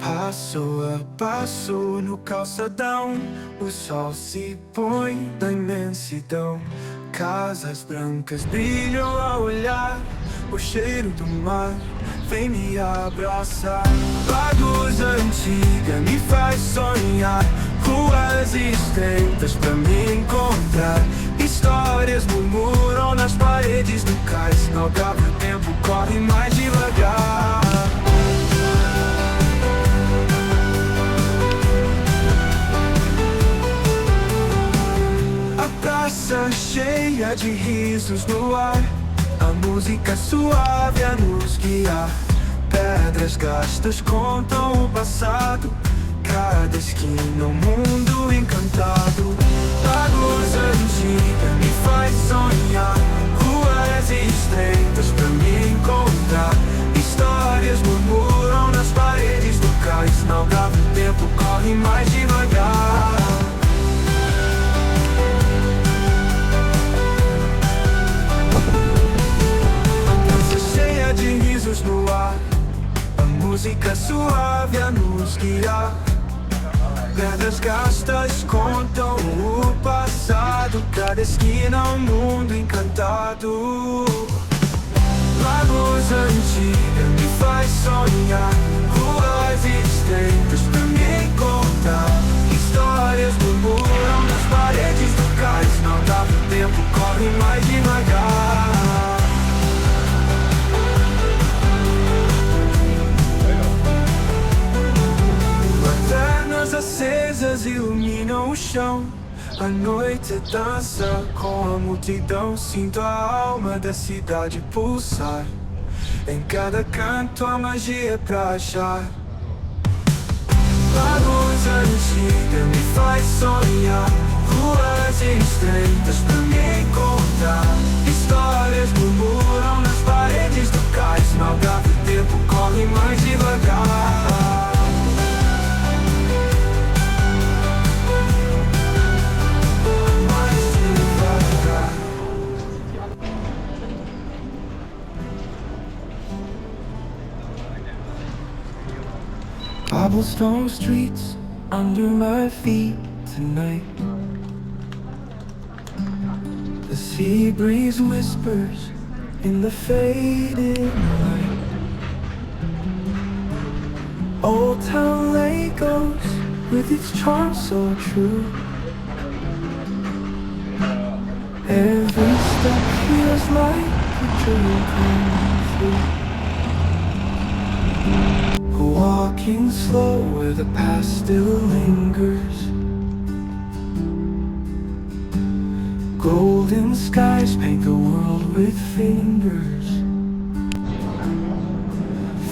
Passo a passo no calçadão, o sol se põe da imensidão. Casas brancas brilham ao olhar, o cheiro do mar vem me abraçar. Lagos antiga me faz sonhar, ruas estreitas pra me encontrar. Histórias murmuram nas paredes do cais, no algarve o tempo corre mais devagar. Praça cheia de risos no ar, a música suave a nos guiar. Pedras gastas contam o passado, cada esquina um mundo encantado. Lagos antiga me faz sonhar, ruas estreitas pra me encontrar. Histórias murmuram nas paredes do cais, no algarve o tempo corre mais devagar. De risos no ar, a música suave a nos guiar. Pedras gastas contam o passado, cada esquina um mundo encantado. Lagos antiga me faz sonhar, ruas estreitas pra me encontrar. Histórias murmuram nas paredes do cais, no algarve o tempo corre mais devagar. Acesas iluminam o chão, a noite dança com a multidão. Sinto a alma da cidade pulsar, em cada canto a magia pra achar. Lagos antiga me faz sonhar, ruas estreitas pra me encontrar. Histórias murmuram nas paredes do cais, no algarve o tempo corre mais devagar. Cobblestone streets under my feet tonight. The sea breeze whispers in the faded light. Oldtown lake goes with its charm so true. Every step feels like a dream come true. Walking slow where the past still lingers. Golden skies paint the world with fingers.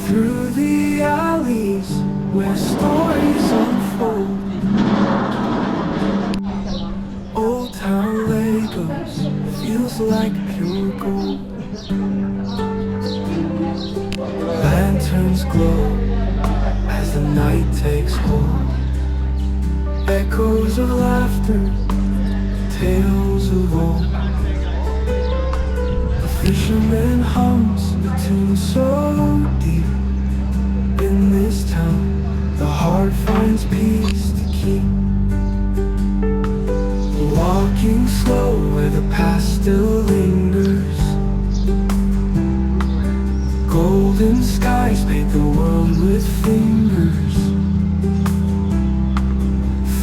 Through the alleys where stories unfold. Oldtown Lagos feels like pure gold. Lanterns glow as the night takes hold. Echoes of laughter, tales of old. A fisherman hums a tune so deep. In this town, the heart finds peace to keep. Walking slow where the past still lingers. Golden skies paint the world with fingers.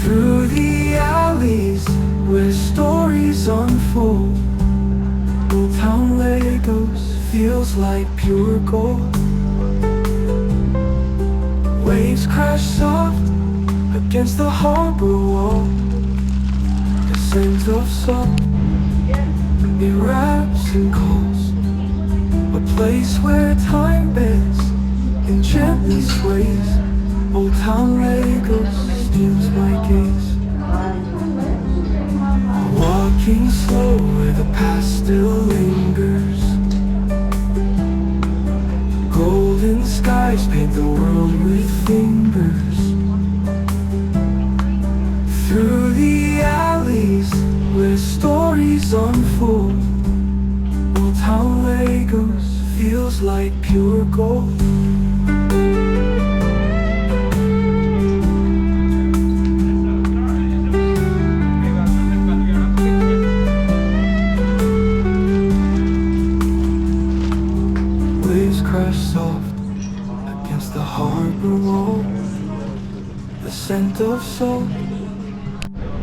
Through the alleys where stories unfold. Oldtown Lagos feels like pure gold. Waves crash soft against the harbor wall. The scent of salt, it wraps and calls. A place where time bends and gently sways. Oldtown Lagos steals my gaze. Walking slow where the past still lingers. Golden skies paint the world with fingers. Through the alleys where stories unfold. Oldtown Lagos feels like pure gold. harbor wall, the scent of salt,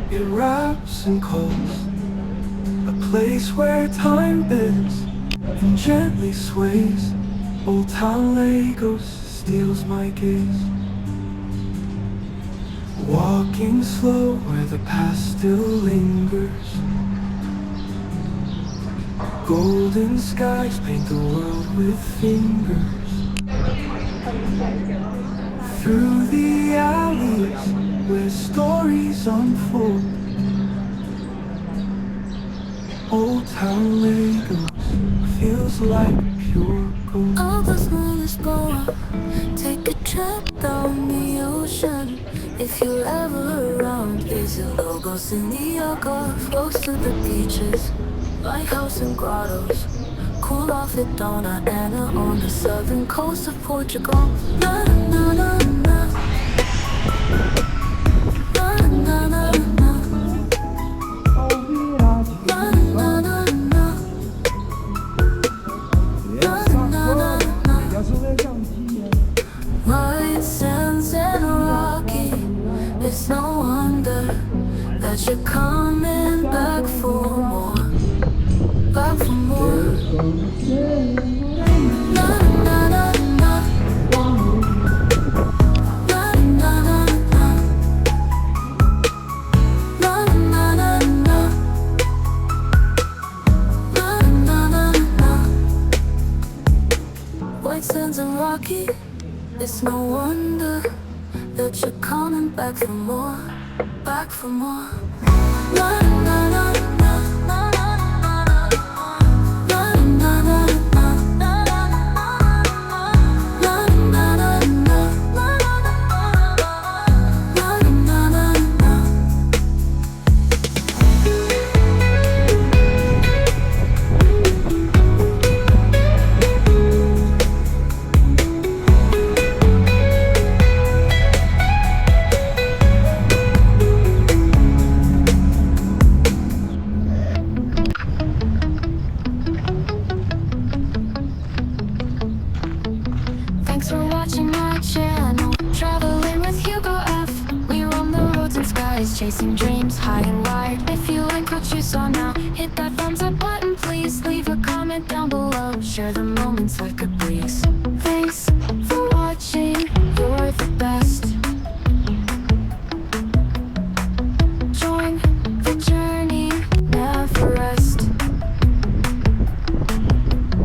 it wraps and calls. A place where time bends and gently sways. Oldtown Lagos steals my gaze. Walking slow where the past still lingers. Golden skies paint the world with fingers. Through the alleys where stories unfold. Oldtown Lagos feels like pure gold. All the smallest go up, take a trip down the ocean. If you're ever around, visit logos in the algarve. Close to the beaches, lighthouse and grottos. Cool off at Donna Ana on the southern coast of Portugal. Na na na na. Na na na na. Na na na na. White sands and rocky, it's no wonder that you're coming back for more. Back for more. Na na na na. Na na na na. Na na na na. Na na na na. White sands and rocky, it's no wonder that you're coming back for more, back for more. Na na na na. Na na na na. Na na na na. Na na na na. Na na na na. Thanks for watching my channel, traveling with HugoF. We roam the roads and skies, chasing dreams high and wide. If you like what you saw now, hit that thumbs up button, please. Leave a comment down below, share the moments like a breeze. Thanks for watching, you're the best. Join the journey, never rest.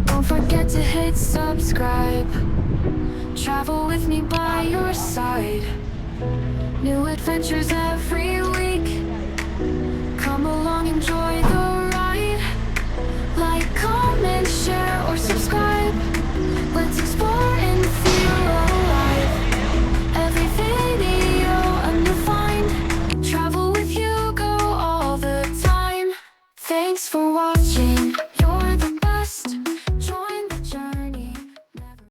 Don't forget to hit subscribe. Travel with me by your side. New adventures every week.